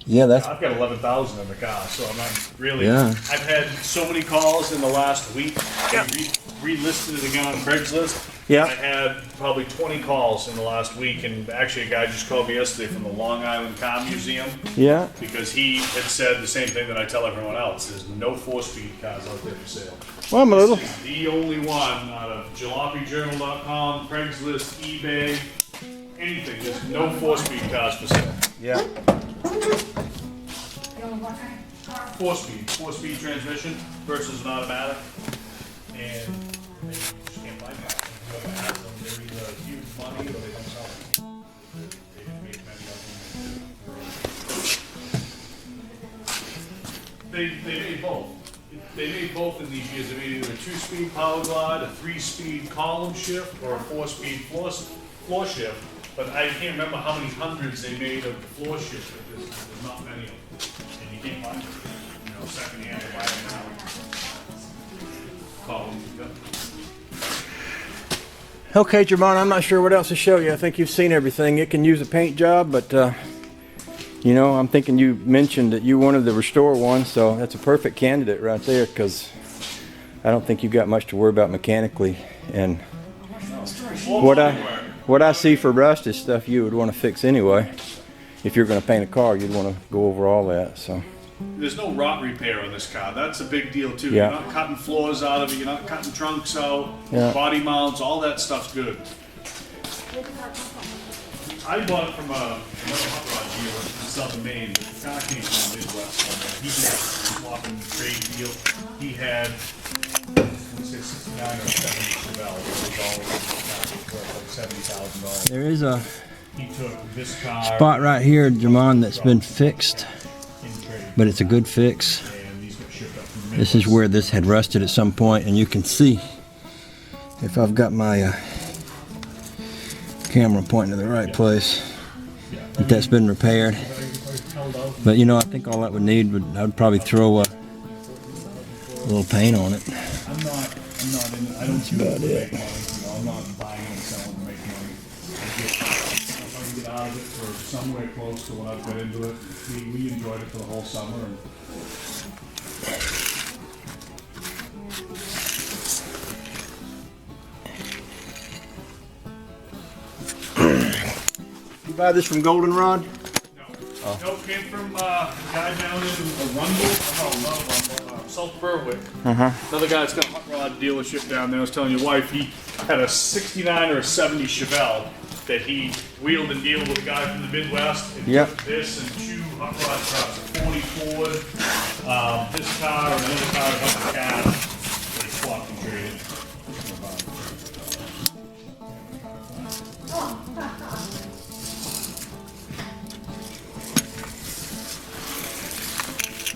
Yeah, that's. I've got 11,000 in the car, so I'm not really. Yeah. I've had so many calls in the last week. I relisted it again on Craigslist. Yeah. I had probably 20 calls in the last week, and actually a guy just called me yesterday from the Long Island Car Museum. Yeah. Because he had said the same thing that I tell everyone else. There's no 4-speed cars out there for sale. Well, I'm a little. This is the only one out of jalopyjournal.com, Craigslist, eBay, anything. There's no 4-speed cars for sale. Yeah. 4-speed transmission versus an automatic, and they just can't buy cars. Whoever has them, they're either huge money or they don't sell them. They didn't make many of them. They made both. They made both in these years. They made either a 2-speed power glide, a 3-speed column shift, or a 4-speed floor shift. But I can't remember how many hundreds they made of the floor shift. But there's not many of them. And you can't buy them, secondhand or buy them now. Columns, yeah. Okay, Jermon, I'm not sure what else to show you. I think you've seen everything. It can use a paint job, but I'm thinking you mentioned that you wanted the restore one, so that's a perfect candidate right there, because I don't think you've got much to worry about mechanically. And what I see for rust is stuff you would want to fix anyway. If you're going to paint a car, you'd want to go over all that. So there's no rot repair on this car. That's a big deal too. Yeah. You're not cutting floors out of it. You're not cutting trunks out. Yeah. Body mounts, all that stuff's good. I bought it from another hot rod dealer in southern Maine. The car came from the Midwest. He had a swapping trade deal. He had, let's say, 69 or 70 Chevelle. It was all worth like $70,000. there is a He took this car spot right here, Jermon, that's been fixed, in trade, but it's a good fix. and these got shipped up from This is where this had rusted at some point, and you can see if I've got my camera pointing to the right place that that's been repaired. But I think all that would need I'd probably throw a little paint on it. I'm not in it. I don't do it to make money. I'm not buying and selling to make money. If I can get out of it for somewhere close to what I've got into it, we enjoyed it for the whole summer. And You buy this from Goldenrod? no, came from a guy down in Arundel, South Berwick. Another guy that's got a hot rod dealership down there. I was telling your wife, he had a 69 or a 70 Chevelle that he wheeled and dealed with a guy from the Midwest. And Yep. took this and 2 hot rod trucks, a 40 Ford, this car and another car that got the cab. They swapped and traded.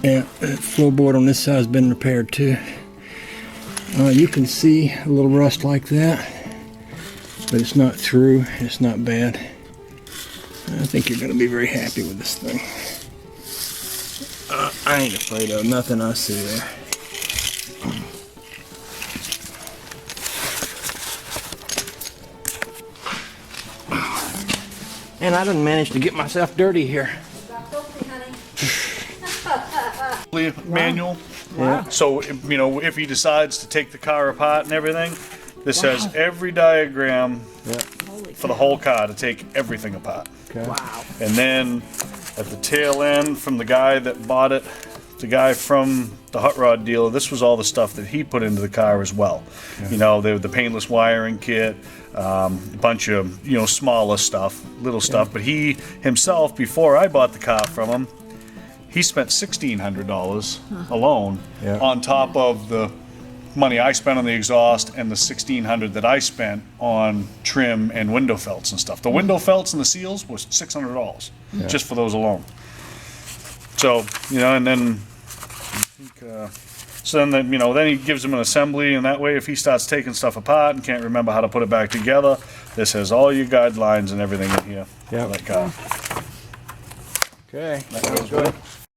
Yeah, that floorboard on this side has been repaired too. You can see a little rust like that, but it's not through. It's not bad. I think you're going to be very happy with this thing. I ain't afraid of nothing I see there. And I done managed to get myself dirty here. Manual. Yeah. So, if he decides to take the car apart and everything, this has every diagram for the whole car to take everything apart. Okay. Wow. And then at the tail end, from the guy that bought it, the guy from the hot rod dealer, this was all the stuff that he put into the car as well. The paintless wiring kit, a bunch of smaller stuff, little stuff. But he himself, before I bought the car from him, he spent $1,600 alone on top of the money I spent on the exhaust and the $1,600 that I spent on trim and window felts and stuff. The window felts and the seals was $600 just for those alone. So and then then he gives them an assembly, and that way if he starts taking stuff apart and can't remember how to put it back together, this has all your guidelines and everything in here. Yeah. Like, Okay. that goes good.